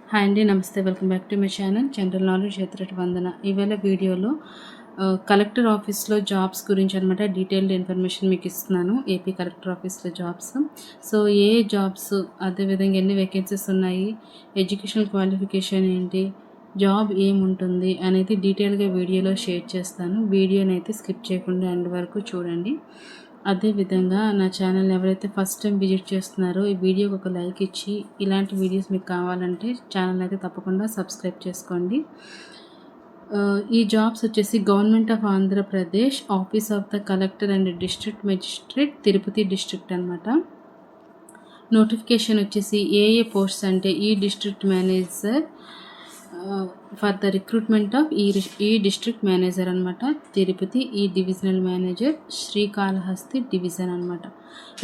Hi అండి, నమస్తే. Welcome back to my channel general knowledge చేతురెడ్డి వందన. ఈవేళ వీడియోలో కలెక్టర్ ఆఫీస్లో జాబ్స్ గురించి అనమాట డీటెయిల్డ్ ఇన్ఫర్మేషన్ మీకు ఇస్తున్నాను. ఏపీ కలెక్టర్ ఆఫీస్లో జాబ్స్. సో ఏ జాబ్స్, అదేవిధంగా ఎన్ని వేకెన్సీస్ ఉన్నాయి, ఎడ్యుకేషనల్ క్వాలిఫికేషన్ ఏంటి, జాబ్ ఏముంటుంది అనేది డీటెయిల్గా వీడియోలో షేర్ చేస్తాను. వీడియోని అయితే స్కిప్ చేయకుండా ఎండ్ వరకు చూడండి. అదేవిధంగా నా ఛానల్ ఎవరైతే ఫస్ట్ టైం విజిట్ చేస్తున్నారో ఈ వీడియోకి ఒక లైక్ ఇచ్చి ఇలాంటి వీడియోస్ మీకు కావాలంటే ఛానల్ అయితే తప్పకుండా సబ్స్క్రైబ్ చేసుకోండి. ఈ జాబ్స్ వచ్చేసి government of Andhra Pradesh, office of the collector and district magistrate, Tirupati district అనమాట. నోటిఫికేషన్ వచ్చేసి ఏ పోస్ట్స్ అంటే ఈ district manager for the recruitment of ఈ డిస్ట్రిక్ట్ మేనేజర్ అనమాట. తిరుపతి ఈ డివిజనల్ మేనేజర్, శ్రీకాళహస్తి డివిజన్ అనమాట.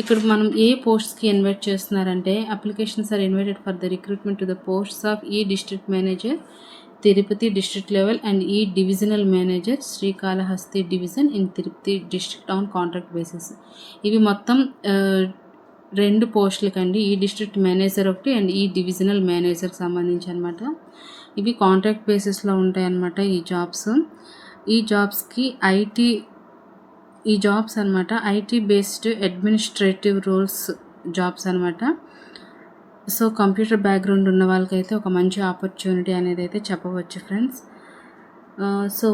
ఇక్కడ మనం ఏ పోస్ట్స్కి ఇన్వైట్ చేస్తున్నారంటే applications are invited for the recruitment to the posts of ఈ district manager Tirupati district level and ఈ divisional manager Srikalahasti division in Tirupati district on contract basis. ఇవి మొత్తం 2 పోస్టులకండి. ఈ డిస్ట్రిక్ట్ మేనేజర్ ఒకటి అండ్ ఈ డివిజనల్ మేనేజర్కి సంబంధించి అనమాట. ఇవి కాంట్రాక్ట్ బేసిస్లో ఉంటాయన్నమాట ఈ జాబ్స్. ఈ జాబ్స్కి ఈ జాబ్స్ అనమాట IT based administrative roles jobs అనమాట. సో కంప్యూటర్ బ్యాక్గ్రౌండ్ ఉన్న వాళ్ళకైతే ఒక మంచి ఆపర్చునిటీ అనేది అయితే చెప్పవచ్చు friends. So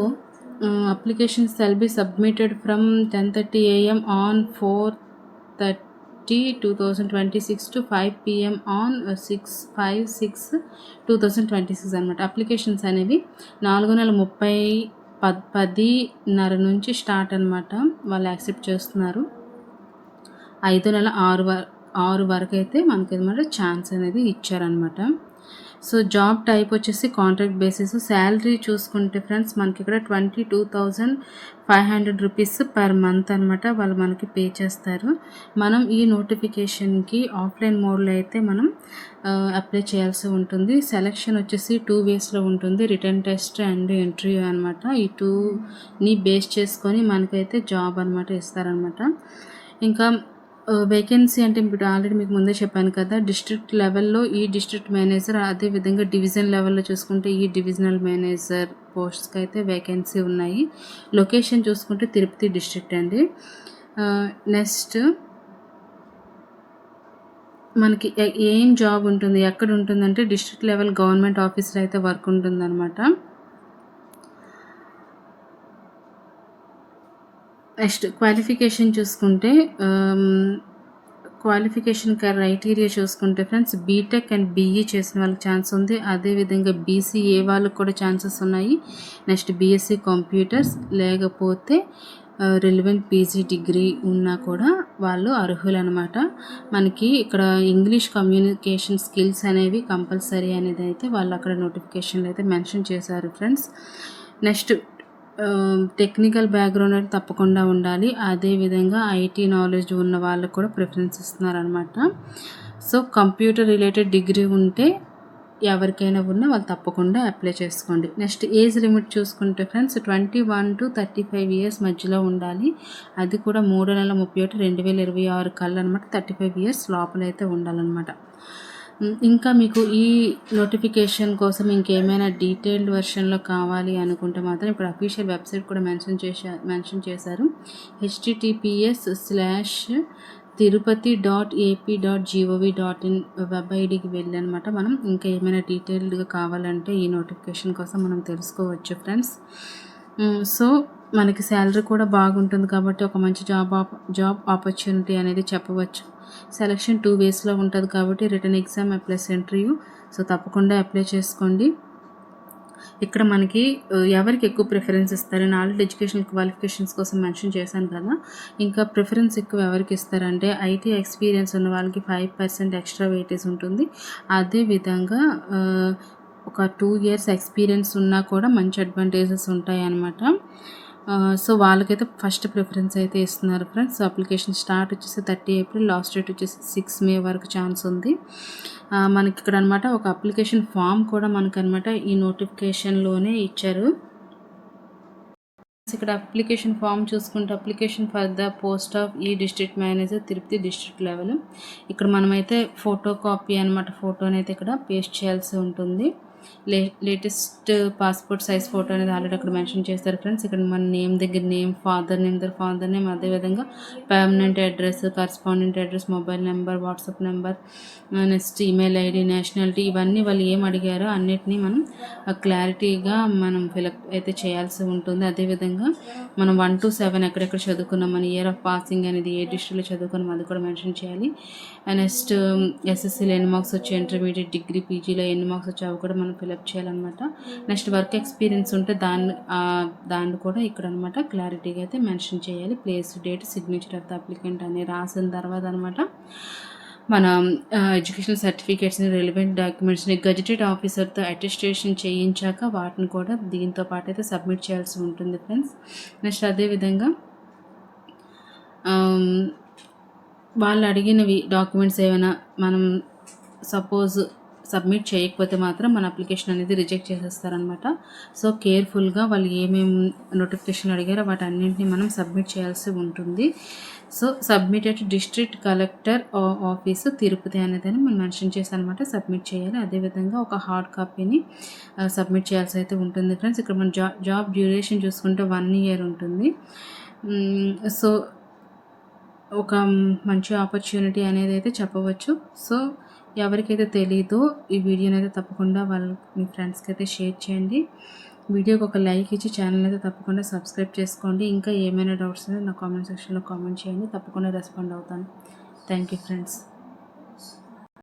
applications shall be submitted from 10:30 AM on 4/30/2026 to 5 PM on 6/5/6/2026 అనమాట. అప్లికేషన్స్ అనేవి 4/30/10:30 నుంచి స్టార్ట్ అనమాట. వాళ్ళు యాక్సెప్ట్ చేస్తున్నారు. 5/6 వరకు అయితే మనకి అనమాట ఛాన్స్ అనేది ఇచ్చారనమాట. సో జాబ్ టైప్ వచ్చేసి కాంట్రాక్ట్ బేసిస్. శాలరీ చూసుకుంటే ఫ్రెండ్స్ మనకి ఇక్కడ 22,500 రూపీస్ పర్ మంత్ అనమాట వాళ్ళు మనకి పే చేస్తారు. మనం ఈ నోటిఫికేషన్కి ఆఫ్లైన్ మోడ్లో అయితే మనం అప్లై చేయాల్సి ఉంటుంది. సెలెక్షన్ వచ్చేసి 2 వేస్లో ఉంటుంది, రిటర్న్ టెస్ట్ అండ్ ఇంటర్వ్యూ అనమాట. ఈ 2ని బేస్ చేసుకొని మనకైతే జాబ్ అనమాట ఇస్తారనమాట. ఇంకా వేకెన్సీ అంటే ఇప్పుడు ఆల్రెడీ మీకు ముందే చెప్పాను కదా, డిస్ట్రిక్ట్ లెవెల్లో ఈ డిస్ట్రిక్ట్ మేనేజర్, అదేవిధంగా డివిజన్ లెవెల్లో చూసుకుంటే ఈ డివిజనల్ మేనేజర్ పోస్ట్స్కి అయితే వేకెన్సీ ఉన్నాయి. లొకేషన్ చూసుకుంటే తిరుపతి డిస్ట్రిక్ట్ అండి. నెక్స్ట్ మనకి ఏం జాబ్ ఉంటుంది, ఎక్కడ ఉంటుందంటే డిస్ట్రిక్ట్ లెవెల్ గవర్నమెంట్ ఆఫీస్లో అయితే వర్క్ ఉంటుందన్నమాట. నెక్స్ట్ క్వాలిఫికేషన్ చూసుకుంటే క్వాలిఫికేషన్ క్రైటీరియా చూసుకుంటే ఫ్రెండ్స్ బీటెక్ అండ్ బీఈ చేసిన వాళ్ళకి ఛాన్స్ ఉంది. అదేవిధంగా బీసీఏ వాళ్ళకి కూడా ఛాన్సెస్ ఉన్నాయి. నెక్స్ట్ బీఎస్సీ కంప్యూటర్స్ లేకపోతే రిలవెంట్ పీజీ డిగ్రీ ఉన్నా కూడా వాళ్ళు అర్హులు అనమాట. మనకి ఇక్కడ ఇంగ్లీష్ కమ్యూనికేషన్ స్కిల్స్ అనేవి కంపల్సరీ అనేది అయితే వాళ్ళు అక్కడ నోటిఫికేషన్లో అయితే మెన్షన్ చేశారు ఫ్రెండ్స్. నెక్స్ట్ టెక్నికల్ బ్యాక్గ్రౌండ్ అయితే తప్పకుండా ఉండాలి. అదేవిధంగా ఐటీ నాలెడ్జ్ ఉన్న వాళ్ళకు కూడా ప్రిఫరెన్స్ ఇస్తున్నారనమాట. సో కంప్యూటర్ రిలేటెడ్ డిగ్రీ ఉంటే ఎవరికైనా ఉన్నా వాళ్ళు తప్పకుండా అప్లై చేసుకోండి. నెక్స్ట్ ఏజ్ లిమిట్ చూసుకుంటే ఫ్రెండ్స్ 21 to 35 ఇయర్స్ మధ్యలో ఉండాలి. అది కూడా 3/31/2026 కల్లా అనమాట 35 ఇయర్స్ లోపలైతే ఉండాలన్నమాట. ఇంకా మీకు ఈ నోటిఫికేషన్ కోసం ఇంకేమైనా డీటెయిల్డ్ వెర్షన్లో కావాలి అనుకుంటే మాత్రం ఇప్పుడు అఫీషియల్ వెబ్సైట్ కూడా మెన్షన్ చేశారు. https://tirupati.ap.gov.in వెబ్ ఐడికి వెళ్ళి అనమాట మనం ఇంకా ఏమైనా డీటెయిల్డ్గా కావాలంటే ఈ నోటిఫికేషన్ కోసం మనం తెలుసుకోవచ్చు ఫ్రెండ్స్. సో మనకి శాలరీ కూడా బాగుంటుంది కాబట్టి ఒక మంచి జాబ్ ఆపర్చునిటీ అనేది చెప్పవచ్చు. సెలక్షన్ 2 వేస్లో ఉంటుంది కాబట్టి return exam plus interview. So తప్పకుండా అప్లై చేసుకోండి. ఇక్కడ మనకి ఎవరికి ఎక్కువ ప్రిఫరెన్స్ ఇస్తారు, ఆల్రెడీ ఎడ్యుకేషనల్ క్వాలిఫికేషన్స్ కోసం మెన్షన్ చేశాను కదా. ఇంకా ప్రిఫరెన్స్ ఎక్కువ ఎవరికి ఇస్తారంటే ఐటీ ఎక్స్పీరియన్స్ ఉన్న వాళ్ళకి 5% ఎక్స్ట్రా వెయిటేజ్ ఉంటుంది. అదేవిధంగా ఒక 2 ఇయర్స్ ఎక్స్పీరియన్స్ ఉన్నా కూడా మంచి అడ్వాంటేజెస్ ఉంటాయి అన్నమాట. సో వాళ్ళకైతే ఫస్ట్ ప్రిఫరెన్స్ అయితే ఇస్తున్నారు ఫ్రెండ్స్. అప్లికేషన్ స్టార్ట్ వచ్చేసి 30 ఏప్రిల్, లాస్ట్ డేట్ వచ్చేసి 6 మే వరకు ఛాన్స్ ఉంది. మనకి ఇక్కడ అనమాట ఒక అప్లికేషన్ ఫామ్ కూడా మనకు అనమాట ఈ నోటిఫికేషన్లోనే ఇచ్చారు. ఇక్కడ అప్లికేషన్ ఫామ్ చూసుకుంటే application for the post of ఈ district manager Tirupati district level. ఇక్కడ మనమైతే ఫోటో కాపీ అనమాట, ఫోటోని అయితే ఇక్కడ పేస్ట్ చేయాల్సి ఉంటుంది. లేటెస్ట్ పాస్పోర్ట్ సైజ్ ఫోటో అనేది ఆల్రెడీ అక్కడ మెన్షన్ చేస్తారు ఫ్రెండ్స్. ఇక్కడ మన నేమ్ దగ్గర నేమ్, ఫాదర్ నేమ్ దగ్గర ఫాదర్ నేమ్, అదేవిధంగా permanent address, correspondent address, mobile number, WhatsApp number, next email ID, nationality, ఇవన్నీ వాళ్ళు ఏం అడిగారో అన్నిటినీ మనం క్లారిటీగా మనం ఫిలప్ అయితే చేయాల్సి ఉంటుంది. అదేవిధంగా మనం 1 to 7 ఎక్కడెక్కడ చదువుకున్నాం, మన ఇయర్ ఆఫ్ పాసింగ్ అనేది ఏ డిస్ట్రిక్ట్లో చదువుకున్నాం అది కూడా మెన్షన్ చేయాలి. నెక్స్ట్ ఎస్ఎస్సీలో ఎన్ని మార్క్స్ వచ్చి, ఇంటర్మీడియట్, డిగ్రీ, పీజీలో ఎన్ని మార్క్స్ వచ్చి అవి కూడా మనం ఫిలప్ చేయాలన్నమాట. నెక్స్ట్ వర్క్ ఎక్స్పీరియన్స్ ఉంటే దాన్ని కూడా ఇక్కడ అనమాట క్లారిటీగా అయితే మెన్షన్ చేయాలి. Place, date, signature of the applicant అని రాసిన తర్వాత అనమాట మన ఎడ్యుకేషనల్ సర్టిఫికేట్స్ని, రిలవెంట్ డాక్యుమెంట్స్ని గజెటెడ్ ఆఫీసర్తో అటెస్టేషన్ చేయించాక వాటిని కూడా దీంతో పాటు అయితే సబ్మిట్ చేయాల్సి ఉంటుంది ఫ్రెండ్స్. నెక్స్ట్ అదేవిధంగా వాళ్ళు అడిగినవి డాక్యుమెంట్స్ ఏమైనా మనం సపోజ్ సబ్మిట్ చేయకపోతే మాత్రం మన అప్లికేషన్ అనేది రిజెక్ట్ చేసేస్తారనమాట. సో కేర్ఫుల్గా వాళ్ళు ఏమేమి నోటిఫికేషన్ అడిగారో వాటి అన్నింటినీ మనం సబ్మిట్ చేయాల్సి ఉంటుంది. So submitted district collector office Tirupati అనేది మనం మెన్షన్ చేసి అనమాట సబ్మిట్ చేయాలి. అదేవిధంగా ఒక హార్డ్ కాపీని సబ్మిట్ చేయాల్సి అయితే ఉంటుంది ఫ్రెండ్స్. ఇక్కడ మన జాబ్ డ్యూరేషన్ చూసుకుంటే 1 year ఉంటుంది. సో ఒక మంచి ఆపర్చునిటీ అనేది అయితే చెప్పవచ్చు. సో ఎవరికైతే తెలీదో ఈ వీడియోని అయితే తప్పకుండా మీ ఫ్రెండ్స్కి అయితే షేర్ చేయండి. వీడియోకి ఒక లైక్ ఇచ్చి ఛానల్ అయితే తప్పకుండా సబ్స్క్రైబ్ చేసుకోండి. ఇంకా ఏమైనా డౌట్స్ అయితే నా కామెంట్ సెక్షన్లో కామెంట్ చేయండి, తప్పకుండా రెస్పాండ్ అవుతాను. Thank you friends.